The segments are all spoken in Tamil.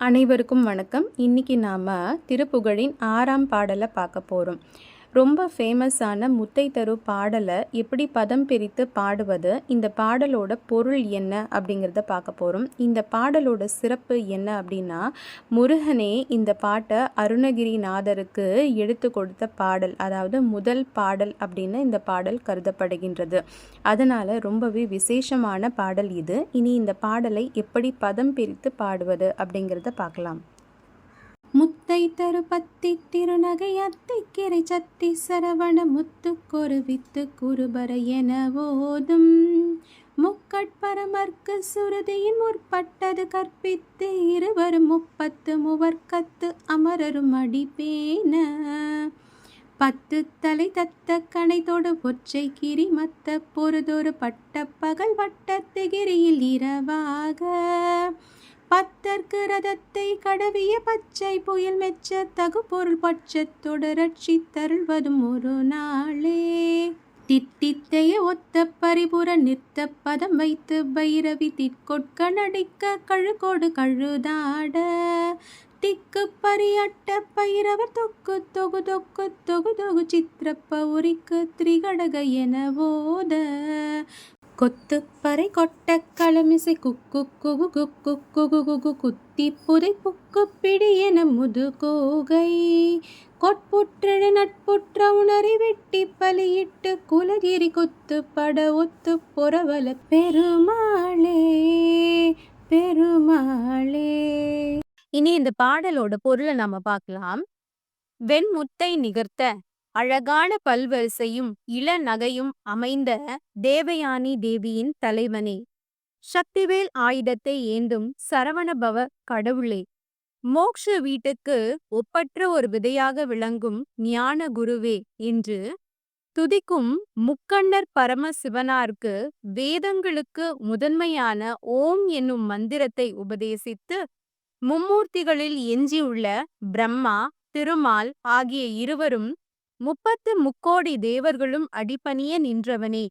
அனைவருக்கும் வணக்கம். இன்னைக்கு நாம திருப்புகழின் 6ஆம் பாடலை பார்க்க போகிறோம். ரொம்ப ஃபேமஸான முத்தை தரு பாடலை எப்படி பதம் பிரித்து பாடுவது, இந்த பாடலோட பொருள் என்ன அப்படிங்கிறத பார்க்க போகிறோம். இந்த பாடலோட சிறப்பு என்ன அப்படின்னா, முருகனே இந்த பாட்டை அருணகிரிநாதருக்கு எடுத்து கொடுத்த பாடல், அதாவது முதல் பாடல் அப்படின்னு இந்த பாடல் கருதப்படுகின்றது. அதனால் ரொம்பவே விசேஷமான பாடல் இது. இனி இந்த பாடலை எப்படி பதம் பிரித்து பாடுவது அப்படிங்கிறத பார்க்கலாம். முத்தை தரு பத்தி திருநகை அத்திக்கிரை சத்தி சரவண முத்துக்கொரு வித்து குருபர என ஓதும் முக்கட்பரமர்க்கு சுருதியின் முற்பட்டது கற்பித்து இருவரும் 30 மூவர்க்கத்து அமரரும் அடிப்பேன 10 தலை தத்த கணைத்தோடு ஒற்றை கிரி மத்த பொறுதொரு பட்ட பகல் வட்டத்திகிரியில் இரவாக பத்தர்க்கு ரதத்தை கடவிய பச்சை புயல் மெச்ச தகு பொருள் பட்சத்தோடு ரட்சி தருள்வதும் ஒரு நாளே தித்தித்தைய ஒத்த பரிபுற நிறுத்த பதம் வைத்து பைரவி திட்கொட்க நடிக்க கழுகோடு கழுதாட திக்கு பரியட்ட பைரவர் தொக்கு தொகு தொக்கு தொகு தொகு சித்திரப்ப உரிக்கு திரிகடக என போத கொத்து பறை கொட்ட களமிசை குக்கு குகு குக்கு குகு குகு குத்தி புதை புக்கு பிடி என முதுகோகை கொட்புற்றெழு நட்புற்ற உணரி வெட்டி பலியிட்டு குலகிரி கொத்து பட ஒத்து பொறவல பெருமாளே பெருமாளே. இனி இந்த பாடலோட பொருளை நாம பார்க்கலாம். வெண்முத்தை நிகர்த்த அழகான பல்வரிசையும் இள நகையும் அமைந்த தேவயானி தேவியின் தலைவனே, சக்திவேல் ஆயுதத்தை ஏந்தும் சரவணபவ கடவுளே, மோக்ஷ வீட்டுக்கு ஒப்பற்ற ஒரு விதையாக விளங்கும் ஞான குருவே என்று துதிக்கும் முக்கண்ணர் பரமசிவனாருக்கு வேதங்களுக்கு முதன்மையான ஓம் என்னும் மந்திரத்தை உபதேசித்து மும்மூர்த்திகளில் எஞ்சியுள்ள பிரம்மா, திருமால் ஆகிய இருவரும் 30 முக்கோடி தேவர்களும் அடிபணிய நின்றவனே,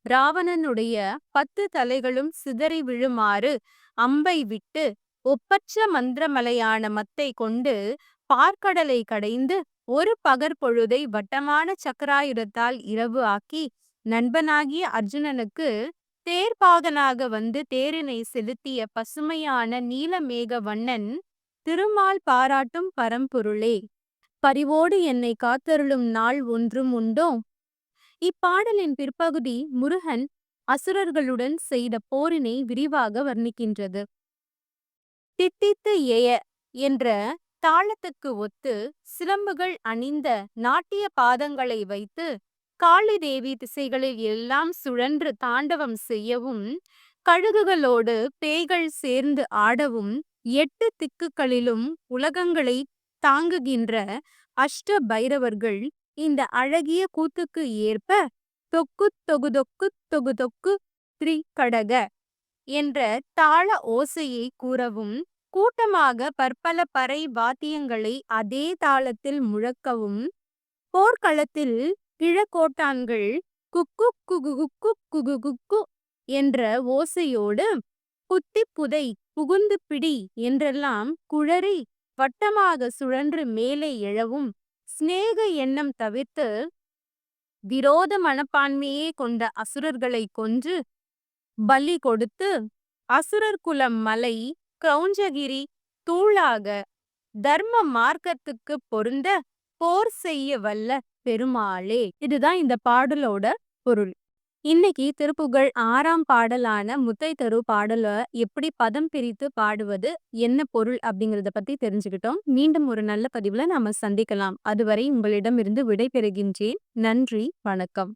ராவணனுடைய 10 தலைகளும் சிதறி விழுமாறு அம்பை விட்டு ஒப்பற்ற மந்திரமலையான மத்தை கொண்டு பார்க்கடலை கடைந்து ஒரு பகற்பொழுதை வட்டமான சக்கராயுதத்தால் இரவு ஆக்கி நண்பனாகிய அர்ஜுனனுக்கு தேர்பாகனாக வந்து தேரினை செலுத்திய பசுமையான நீலமேக வண்ணன் திருமால் பாராட்டும் பரம்பொருளே, பரிவோடு என்னை காத்தருளும் நாள் ஒன்றும் உண்டோ. இப்பாடலின் பிற்பகுதி முருகன் அசுரர்களுடன் செய்த போரினை விரிவாக வர்ணிக்கின்றது. தித்தித்து எய என்ற தாளத்துக்கு ஒத்து சிலம்புகள் அணிந்த நாட்டிய பாதங்களை வைத்து காளி தேவி திசைகளில் எல்லாம் சுழன்று தாண்டவம் செய்யவும், கழுகுகளோடு பேய்கள் சேர்ந்து ஆடவும், 8 திக்குகளிலும் உலகங்களை தாங்குகின்ற அஷ்ட பைரவர்கள் இந்த அழகிய கூத்துக்கு ஏற்ப தொக்கு தொகு தொக்கு தொகு தொக்கு திரிகடக என்ற தாள ஓசையை கூறவும், கூட்டமாக பற்பல பறை வாத்தியங்களை அதே தாளத்தில் முழக்கவும், போர்க்களத்தில் கிழக்கோட்டான்கள் குக்கு குகு குக்கு குகு குக்கு என்ற ஓசையோடு குத்தி புதை புகுந்து பிடி என்றெல்லாம் குழறி வட்டமாக சுழன்று மேலே எழவும், சிநேக எண்ணம் தவிர்த்து விரோத மனப்பான்மையே கொண்ட அசுரர்களை கொன்று பலி கொடுத்து அசுரர் குலம் மலை கிரௌஞ்சகிரி தூளாக தர்ம மார்க்கத்துக்கு பொருந்த போர் செய்ய வல்ல பெருமாளே. இதுதான் இந்த பாடலோட பொருள். இன்னைக்கு திருப்புகழ் 6ஆம் பாடலான முத்தை தரு பாடலை எப்படி பதம் பிரித்து பாடுவது, என்ன பொருள் அப்படிங்கிறத பத்தி தெரிஞ்சுக்கிட்டோம். மீண்டும் ஒரு நல்ல பதிவுல நாம சந்திக்கலாம். அதுவரை உங்களிடமிருந்து விடை பெறுகின்றேன். நன்றி, வணக்கம்.